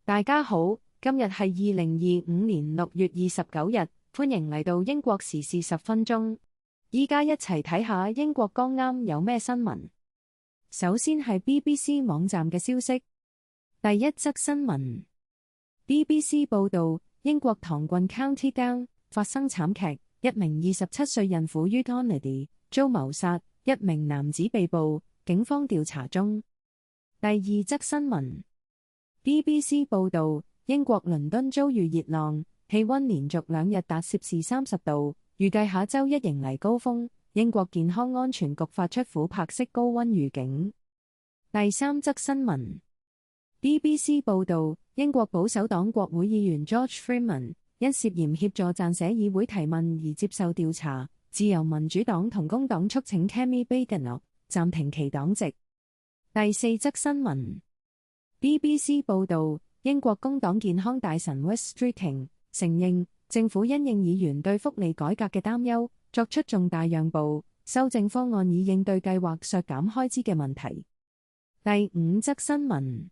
大家好，今日係2025年6月29日，歡迎嚟到英國時事10分鐘。依家一齊睇下英國剛啱有咩新聞。首先係 BBC 網站嘅消息。第一則新聞 BBC 報道，英國唐郡 County Down 發生慘劇，一名27歲孕婦於 Donedy 遭謀殺，一名男子被捕，警方調查中。第二則新聞BBC 報導，英國倫敦遭遇熱浪，氣溫連續2日達攝氏30度，預計下週一迎嚟高峰。英國健康安全局發出琥珀色高溫預警。第三則新聞 BBC 報導，英國保守黨國會議員 George Freeman 因涉嫌協助撰寫議會提問而接受調查，自由民主黨同工黨促請 Kemi Badenoch 暫停其黨籍。第四則新聞BBC 報導，英國工黨健康大臣 Wes Streeting 承認，政府因應議員對福利改革嘅擔憂，作出重大讓步，修正方案以應對計劃削減開支嘅問題。第五則新聞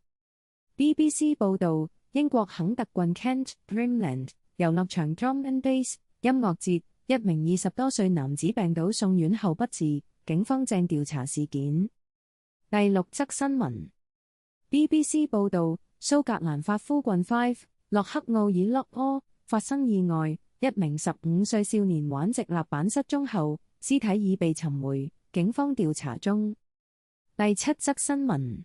BBC 報導，英國肯特郡 Kent Dreamland 遊樂場 Drum and Bass 音樂節，一名20多歲男子病倒送院後不治，警方正調查事件。第六則新聞BBC 報導，蘇格蘭法夫郡 Fife 洛克奧爾洛柯發生意外，一名15歲少年玩直立板失蹤後，屍體已被尋回，警方調查中。第七則新聞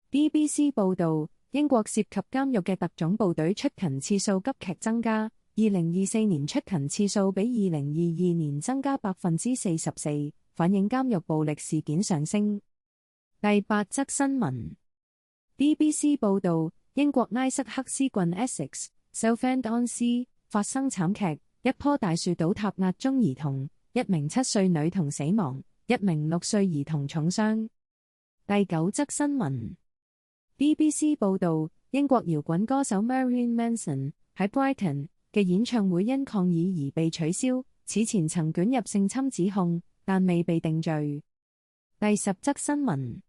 BBC 報導，英國涉及監獄嘅特種部隊出勤次數急劇增加，2024年出勤次數比2022年增加44%，反映監獄暴力事件上升。第八則新聞BBC 報導，英國埃塞克斯郡 Essex Southend-on-Sea 發生慘劇，一棵大樹倒塌壓中兒童，一名7歲女童死亡，一名6歲兒童重傷。第九則新聞 BBC 報導，英國搖滾歌手 Marilyn Manson 喺 Brighton 嘅演唱會因抗議而被取消，此前曾捲入性侵指控，但未被定罪。第十則新聞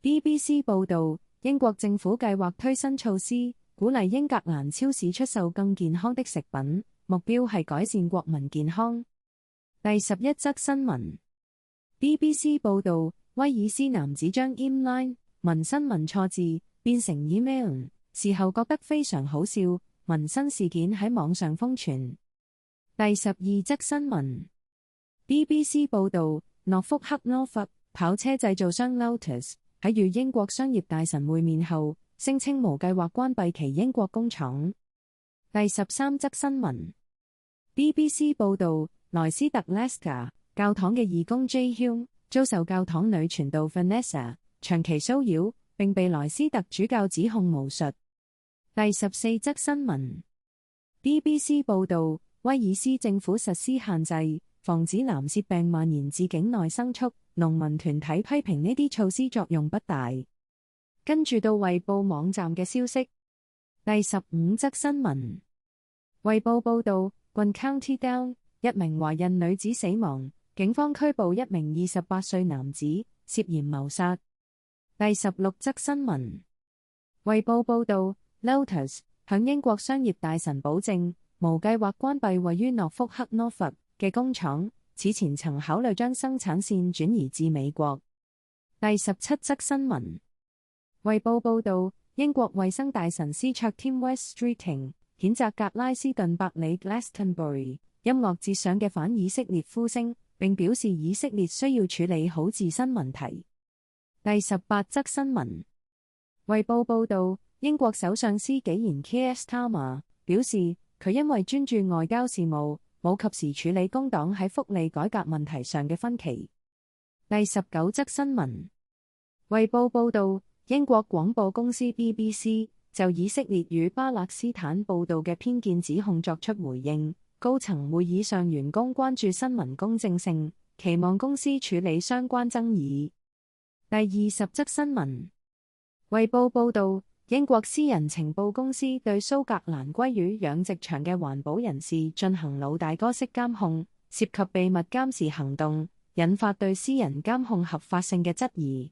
BBC 報導，英國政府計劃推新措施，鼓勵英格蘭超市出售更健康的食品，目標係改善國民健康。第11則新聞 BBC 報導，威爾斯男子將 Imline 紋身紋錯字變成 email， 事後覺得非常好笑，紋身事件喺網上瘋傳。第12則新聞 BBC 報導，諾福克 Norfolk 跑車製造商 Lotus喺與英國商業大臣會面後，聲稱無計劃關閉其英國工廠。第13則新聞 BBC 報導，萊斯特 Leicester 教堂嘅義工 Jay Hume 遭受教堂女傳道 Vanessa 長期騷擾，並被萊斯特主教指控巫術。第14則新聞 BBC 報導，威爾斯政府實施限制，防止藍屑病蔓延至境內牲畜，農民團體批評呢啲措施作用不大。跟住到衛報網站嘅消息。第15則新聞，衛報報導，郡 County Down 一名懷孕女子死亡，警方拘捕一名28歲男子，涉嫌謀殺。第16則新聞，衛報報導， Lotus 向英國商業大臣保證，無計劃關閉位於諾福克 Norfolk 嘅工廠，此前曾考慮將生產線轉移至美國。第17則新聞，衛報報導，英國衛生大臣司卓 Tim West Streeting 譴責格拉斯頓伯里 Glastonbury 音樂節上嘅反以色列呼聲，並表示以色列需要處理好自身問題。第18則新聞，衛報報導，英國首相司紀賢 Keir Starmer 表示，佢因為專注外交事務，冇及時處理工黨喺福利改革問題上嘅分歧。第19則新聞，衛報報導，英國廣播公司 BBC 就以色列與巴勒斯坦報導嘅偏見指控作出回應，高層會議上員工關注新聞公正性，期望公司處理相關爭議。第20則新聞，衛報報導，英國私人情報公司對蘇格蘭鮭魚養殖場嘅環保人士進行老大哥式監控，涉及秘密監視行動，引發對私人監控合法性嘅質疑。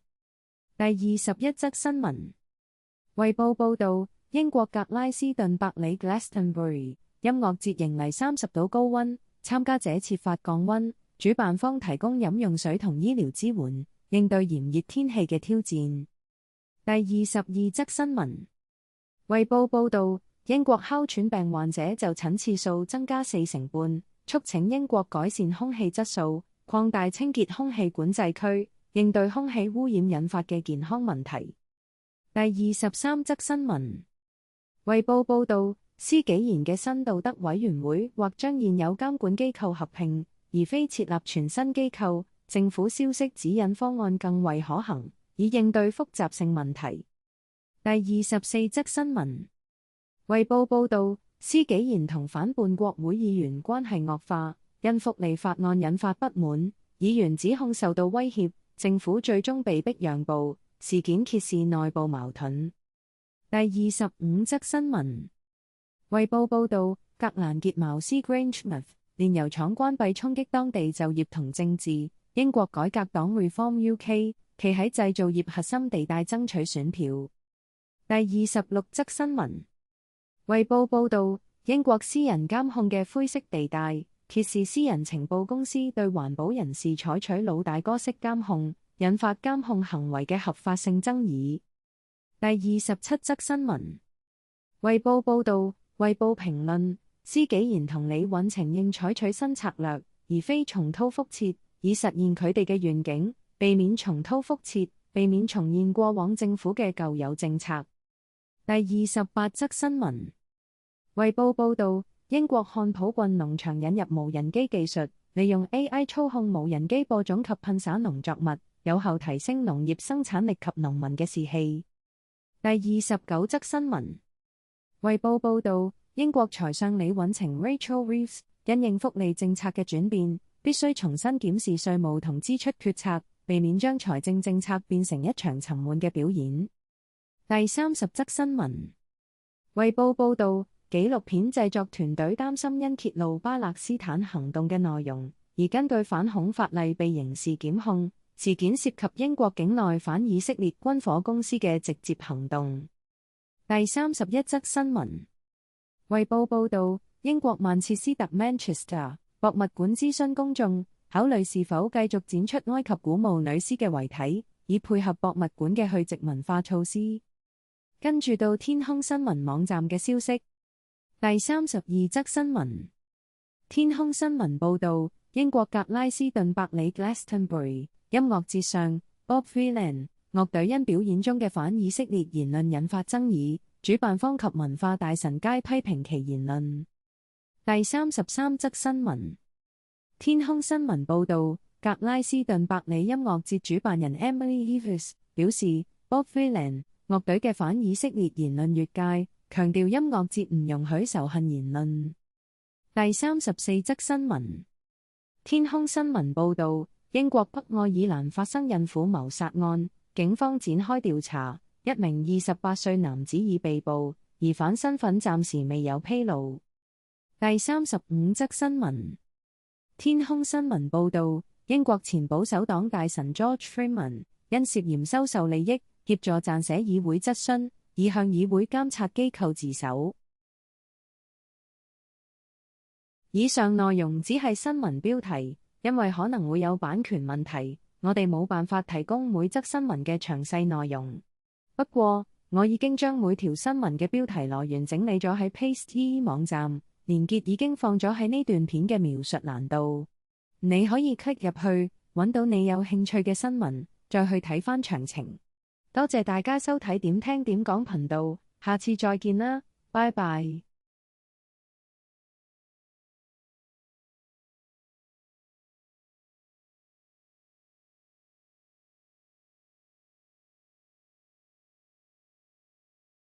第21則新聞，衛報報導，英國格拉斯頓伯里 Glastonbury 音樂節迎嚟30度高溫，參加者設法降溫，主辦方提供飲用水同醫療支援，應對炎熱天氣嘅挑戰。第22則新聞，衛報報導，英國哮喘病患者就診次數增加40%，促請英國改善空氣質素，擴大清潔空氣管制區，應對空氣污染引發嘅健康問題。第23則新聞，衛報報導，司紀賢嘅新道德委員會或將現有監管機構合併，而非設立全新機構。政府消息指引方案更為可行，以應對複雜性問題。第24則新聞，衛報報導，司紀賢同反叛國會議員關係惡化，因福利法案引發不滿，議員指控受到威脅，政府最終被迫讓步。事件揭示內部矛盾。第25則新聞，衛報報導，格蘭傑茅斯 Grangemouth 煉油廠關閉衝擊當地就業同政治。英國改革黨 Reform UK 企喺製造業核心地帶爭取選票。第26則新聞，衛報報導，英國私人監控嘅灰色地帶，揭示私人情報公司對環保人士採取老大哥式監控，引發監控行為嘅合法性爭議。第27則新聞，衛報報導，衛報評論，司紀賢同李允晴應採取新策略，而非重蹈覆轍，以實現佢哋嘅願景，避免重蹈覆轍，避免重現過往政府嘅舊有政策。第28則新聞，衛報報導，英國漢普郡農場引入無人機技術，利用 AI 操控無人機播種及噴灑農作物，有效提升農業生產力及農民嘅士氣。第29則新聞，衛報報導，英國財相李允晴 Rachel Reeves 因應福利政策嘅轉變，必須重新檢視稅務同支出決策，避免將財政政策變成一場沉悶嘅表演。第30則新聞，衛報報導，紀錄片製作團隊擔心因揭露巴勒斯坦行動嘅內容，而根據反恐法例被刑事檢控。事件涉及英國境內反以色列軍火公司嘅直接行動。第31則新聞，衛報報導，英國曼徹斯特 Manchester 博物館諮詢公眾，考慮是否繼續展出埃及古墓女屍嘅遺體，以配合博物館嘅去殖文化措施。跟住到天空新聞網站嘅消息。第32則新聞，天空新聞報導，英國格拉斯頓伯里 Glastonbury 音樂節上 ，Bob Dylan 樂隊因表演中嘅反以色列言論引發爭議，主辦方及文化大臣皆批評其言論。第33則新聞，天空新聞報導，格拉斯頓伯里音樂節主辦人 Emily Eves 表示，Bob Dylan 樂隊嘅反以色列言論越界，強調音樂節唔容許仇恨言論。第34則新聞，天空新聞報導，英國北愛爾蘭發生孕婦謀殺案，警方展開調查，一名28歲男子已被捕，疑犯身份暫時未有披露。第35則新聞，天空新聞報導，英國前保守黨大臣 George Freeman 因涉嫌收受利益，協助撰寫議會質詢，已向議會監察機構自首。以上內容只係新聞標題，因為可能會有版權問題，我哋冇辦法提供每則新聞嘅詳細內容。不過，我已經將每條新聞嘅標題來源整理咗喺 Paste 網站，連結已經放咗喺呢段片嘅描述欄度。你可以 click 入去，揾到你有興趣嘅新聞，再去睇返詳情。多謝大家收睇點聽點講頻道，下次再見啦，拜拜。